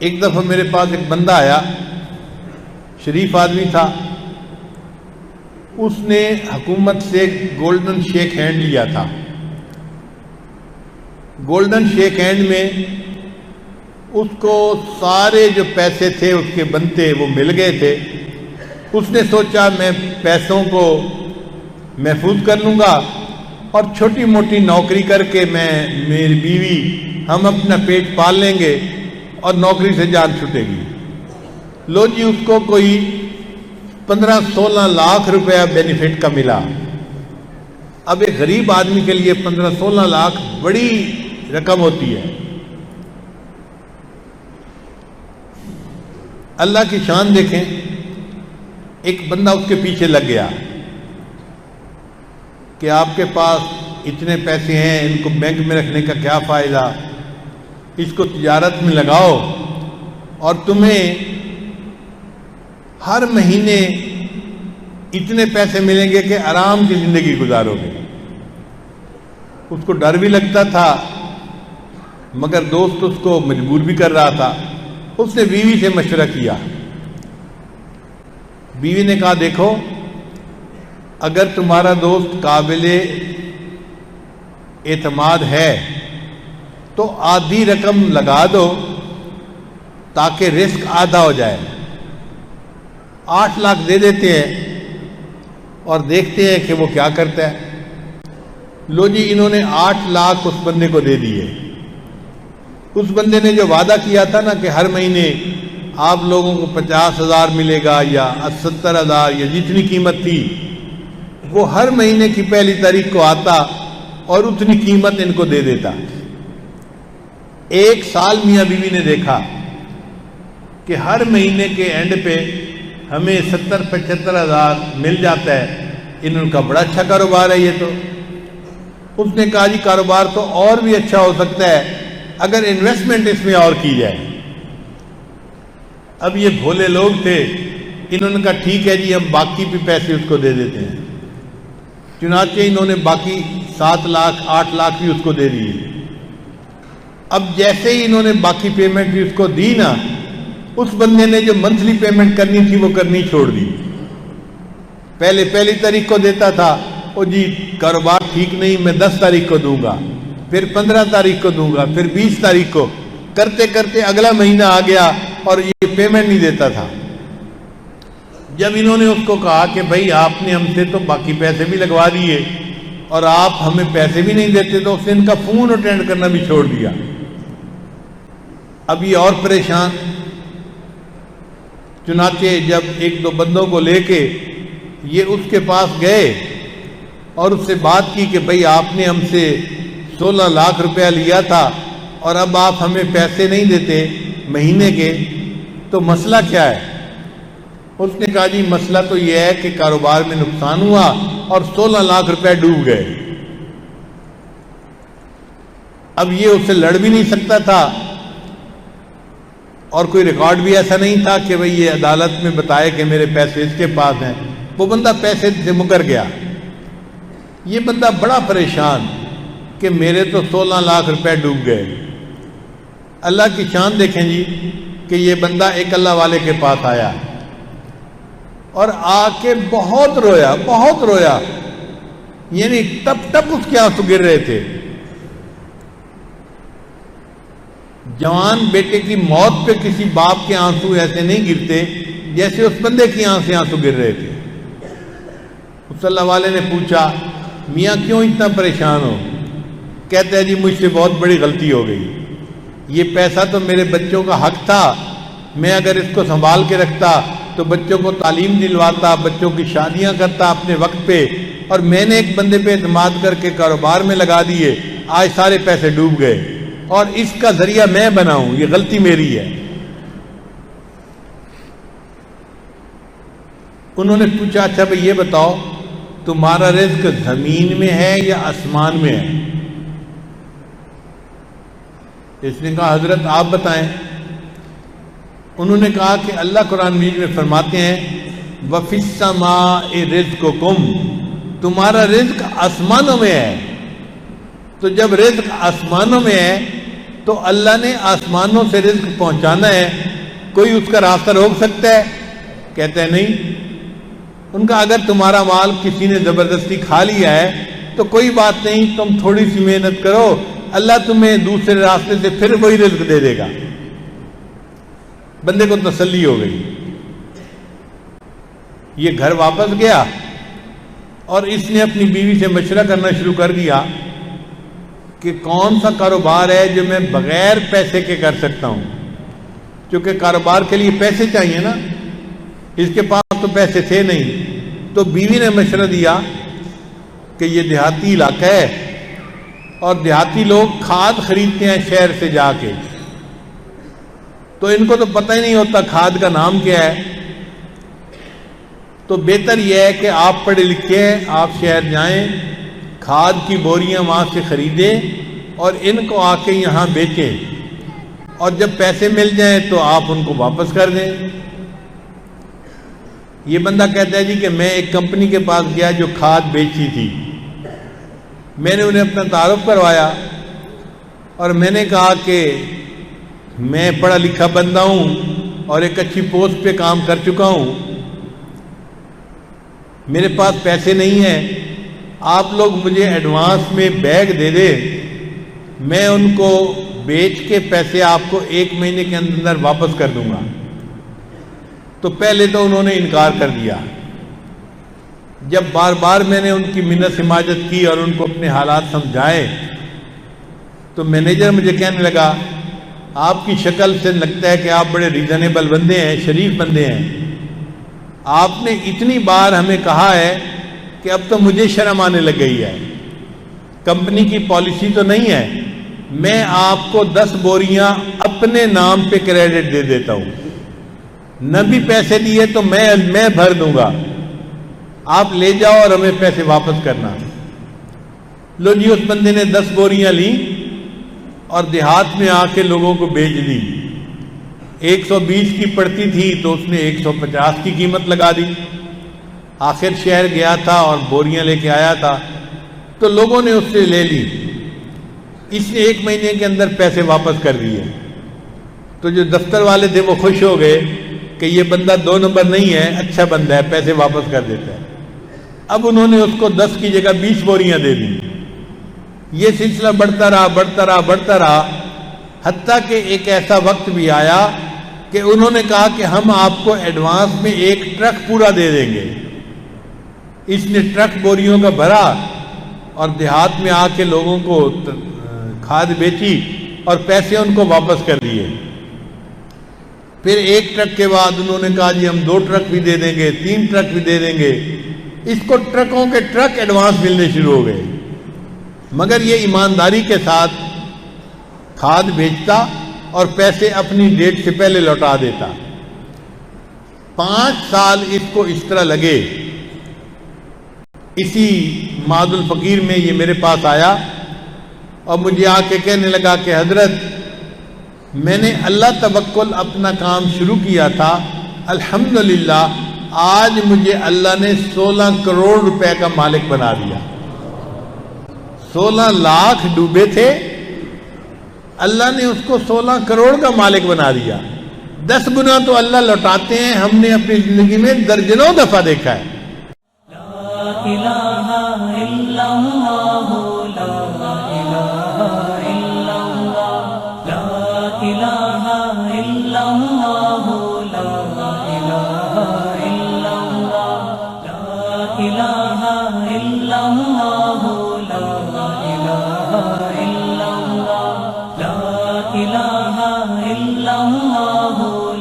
ایک دفعہ میرے پاس ایک بندہ آیا، شریف آدمی تھا، اس نے حکومت سے گولڈن شیک ہینڈ لیا تھا۔ گولڈن شیک ہینڈ میں اس کو سارے جو پیسے تھے اس کے بنتے وہ مل گئے تھے۔ اس نے سوچا میں پیسوں کو محفوظ کر لوں گا اور چھوٹی موٹی نوکری کر کے میں، میری بیوی، ہم اپنا پیٹ پال لیں گے اور نوکری سے جان چھوٹے گی۔ لو جی، اس کو کوئی 15-16 لاکھ روپیہ بینیفٹ کا ملا۔ اب ایک غریب آدمی کے لیے 15-16 لاکھ بڑی رقم ہوتی ہے۔ اللہ کی شان دیکھیں، ایک بندہ اس کے پیچھے لگ گیا کہ آپ کے پاس اتنے پیسے ہیں، ان کو بینک میں رکھنے کا کیا فائدہ، اس کو تجارت میں لگاؤ اور تمہیں ہر مہینے اتنے پیسے ملیں گے کہ آرام کی زندگی گزارو گے۔ اس کو ڈر بھی لگتا تھا مگر دوست اس کو مجبور بھی کر رہا تھا۔ اس نے بیوی سے مشورہ کیا۔ بیوی نے کہا دیکھو، اگر تمہارا دوست قابل اعتماد ہے تو آدھی رقم لگا دو تاکہ رسک آدھا ہو جائے۔ 8 لاکھ دے دیتے ہیں اور دیکھتے ہیں کہ وہ کیا کرتا ہے۔ لو جی، انہوں نے 8 لاکھ اس بندے کو دے دیے۔ اس بندے نے جو وعدہ کیا تھا نا کہ ہر مہینے آپ لوگوں کو 50,000 ملے گا یا 70,000 یا جتنی قیمت تھی، وہ ہر مہینے کی پہلی تاریخ کو آتا اور اتنی قیمت ان کو دے دیتا۔ 1 سال میاں بیوی نے دیکھا کہ ہر مہینے کے اینڈ پہ ہمیں 70-75,000 مل جاتا ہے۔ ان کا بڑا اچھا کاروبار ہے یہ تو۔ اس نے کہا جی کاروبار تو اور بھی اچھا ہو سکتا ہے اگر انویسٹمنٹ اس میں اور کی جائے۔ اب یہ بھولے لوگ تھے، انہوں نے کہا ٹھیک ہے جی، ہم باقی بھی پیسے اس کو دے دیتے ہیں۔ چنانچہ انہوں نے باقی 7 لاکھ 8 لاکھ بھی اس کو دے دیے۔ اب جیسے ہی انہوں نے باقی پیمنٹ بھی اس کو دی نا، اس بندے نے جو منتھلی پیمنٹ کرنی تھی وہ کرنی چھوڑ دی۔ پہلی تاریخ کو دیتا تھا، او جی کاروبار ٹھیک نہیں، میں 10 تاریخ کو دوں گا، پھر 15 تاریخ کو دوں گا، پھر 20 تاریخ کو، کرتے کرتے اگلا مہینہ آ گیا اور یہ پیمنٹ نہیں دیتا تھا۔ جب انہوں نے اس کو کہا کہ بھائی آپ نے ہم سے تو باقی پیسے بھی لگوا دیے اور آپ ہمیں پیسے بھی نہیں دیتے، تو اس نے ان کا فون اٹینڈ کرنا بھی چھوڑ دیا۔ اب یہ اور پریشان۔ چنانچہ جب 1-2 بندوں کو لے کے یہ اس کے پاس گئے اور اس سے بات کی کہ بھئی آپ نے ہم سے 16 لاکھ روپیہ لیا تھا اور اب آپ ہمیں پیسے نہیں دیتے مہینے کے، تو مسئلہ کیا ہے؟ اس نے کہا جی مسئلہ تو یہ ہے کہ کاروبار میں نقصان ہوا اور 16 لاکھ روپے ڈوب گئے۔ اب یہ اس سے لڑ بھی نہیں سکتا تھا اور کوئی ریکارڈ بھی ایسا نہیں تھا کہ بھئی یہ عدالت میں بتائے کہ میرے پیسے اس کے پاس ہیں۔ وہ بندہ پیسے سے مکر گیا۔ یہ بندہ بڑا پریشان کہ میرے تو 16 لاکھ روپے ڈوب گئے۔ اللہ کی شان دیکھیں جی کہ یہ بندہ ایک اللہ والے کے پاس آیا اور آ کے بہت رویا، یعنی ٹپ ٹپ اس کے آنسو گر رہے تھے۔ جوان بیٹے کی موت پہ کسی باپ کے آنسو ایسے نہیں گرتے جیسے اس بندے کی آنکھ سے آنسو گر رہے تھے۔ اس اللہ والے نے پوچھا میاں کیوں اتنا پریشان ہو؟ کہتا ہے جی مجھ سے بہت بڑی غلطی ہو گئی، یہ پیسہ تو میرے بچوں کا حق تھا، میں اگر اس کو سنبھال کے رکھتا تو بچوں کو تعلیم دلواتا، بچوں کی شادیاں کرتا اپنے وقت پہ، اور میں نے ایک بندے پہ اعتماد کر کے کاروبار میں لگا دیے، آج سارے پیسے ڈوب گئے اور اس کا ذریعہ میں بناؤں، یہ غلطی میری ہے۔ انہوں نے پوچھا اچھا بھئی یہ بتاؤ تمہارا رزق زمین میں ہے یا آسمان میں ہے؟ اس نے کہا حضرت آپ بتائیں۔ انہوں نے کہا کہ اللہ قرآن مجید میں فرماتے ہیں وَفِي السَّمَاءِ رِزْقُكُمْ، تمہارا رزق آسمانوں میں ہے۔ تو جب رزق آسمانوں میں ہے تو اللہ نے آسمانوں سے رزق پہنچانا ہے، کوئی اس کا راستہ روک سکتا ہے؟ کہتے ہیں نہیں۔ ان کا اگر تمہارا مال کسی نے زبردستی کھا لیا ہے تو کوئی بات نہیں، تم تھوڑی سی محنت کرو، اللہ تمہیں دوسرے راستے سے پھر وہی رزق دے دے گا۔ بندے کو تسلی ہو گئی، یہ گھر واپس گیا اور اس نے اپنی بیوی سے مشورہ کرنا شروع کر دیا کہ کون سا کاروبار ہے جو میں بغیر پیسے کے کر سکتا ہوں، کیونکہ کاروبار کے لیے پیسے چاہیے نا، اس کے پاس تو پیسے تھے نہیں۔ تو بیوی نے مشورہ دیا کہ یہ دیہاتی علاقہ ہے اور دیہاتی لوگ کھاد خریدتے ہیں شہر سے جا کے، تو ان کو تو پتہ ہی نہیں ہوتا کھاد کا نام کیا ہے، تو بہتر یہ ہے کہ آپ پڑھے لکھے ہیں، آپ شہر جائیں، کھاد کی بوریاں وہاں سے خریدیں اور ان کو آ کے یہاں بیچیں، اور جب پیسے مل جائیں تو آپ ان کو واپس کر دیں۔ یہ بندہ کہتا ہے جی کہ میں ایک کمپنی کے پاس گیا جو کھاد بیچی تھی، میں نے انہیں اپنا تعارف کروایا اور میں نے کہا کہ میں پڑھا لکھا بندہ ہوں اور ایک اچھی پوسٹ پہ کام کر چکا ہوں، میرے پاس پیسے نہیں ہیں، آپ لوگ مجھے ایڈوانس میں بیگ دے دیں، میں ان کو بیچ کے پیسے آپ کو 1 مہینے کے اندر واپس کر دوں گا۔ تو پہلے تو انہوں نے انکار کر دیا، جب بار بار میں نے ان کی منت سماجت کی اور ان کو اپنے حالات سمجھائے تو مینیجر مجھے کہنے لگا آپ کی شکل سے لگتا ہے کہ آپ بڑے ریزنیبل بندے ہیں، شریف بندے ہیں، آپ نے اتنی بار ہمیں کہا ہے کہ اب تو مجھے شرم آنے لگ گئی ہے، کمپنی کی پالیسی تو نہیں ہے، میں آپ کو 10 بوریاں اپنے نام پہ کریڈٹ دے دیتا ہوں، نہ بھی پیسے دیے تو میں بھر دوں گا، آپ لے جاؤ اور ہمیں پیسے واپس کرنا۔ لو جی، اس بندے نے 10 بوریاں لیں اور دیہات میں آ کے لوگوں کو بیچ دی، 120 کی پڑتی تھی تو اس نے 150 کی قیمت لگا دی۔ آخر شہر گیا تھا اور بوریاں لے کے آیا تھا تو لوگوں نے اس سے لے لی، اس نے 1 مہینے کے اندر پیسے واپس کر دیے۔ تو جو دفتر والے تھے وہ خوش ہو گئے کہ یہ بندہ 2 نمبر نہیں ہے، اچھا بندہ ہے، پیسے واپس کر دیتا ہے۔ اب انہوں نے اس کو 10 کی جگہ 20 بوریاں دے دی۔ یہ سلسلہ بڑھتا رہا، حتیٰ کہ ایک ایسا وقت بھی آیا کہ انہوں نے کہا کہ ہم آپ کو ایڈوانس میں 1 ٹرک پورا دے دیں گے۔ اس نے ٹرک بوریوں کا بھرا اور دیہات میں آ کے لوگوں کو کھاد بیچی اور پیسے ان کو واپس کر دیے۔ پھر 1 ٹرک کے بعد انہوں نے کہا جی ہم 2 ٹرک بھی دے دیں گے، 3 ٹرک بھی دے دیں گے، اس کو ٹرکوں کے ٹرک ایڈوانس ملنے شروع ہو گئے، مگر یہ ایمانداری کے ساتھ کھاد بیچتا اور پیسے اپنی ڈیٹ سے پہلے لوٹا دیتا۔ 5 سال اس کو اس طرح لگے۔ اسی ماد الفقیر میں یہ میرے پاس آیا اور مجھے آ کے کہنے لگا کہ حضرت میں نے اللہ توکل اپنا کام شروع کیا تھا، الحمدللہ آج مجھے اللہ نے 16 کروڑ روپے کا مالک بنا دیا۔ 16 لاکھ ڈوبے تھے، اللہ نے اس کو 16 کروڑ کا مالک بنا دیا۔ 10 گنا تو اللہ لوٹاتے ہیں، ہم نے اپنی زندگی میں درجنوں دفعہ دیکھا ہے۔ لا الہ الا اللہ، لا الہ الا اللہ، لا الہ الا اللہ، لا الہ الا اللہ، لا الہ الا اللہ، لا الہ الا اللہ، لا الہ الا اللہ۔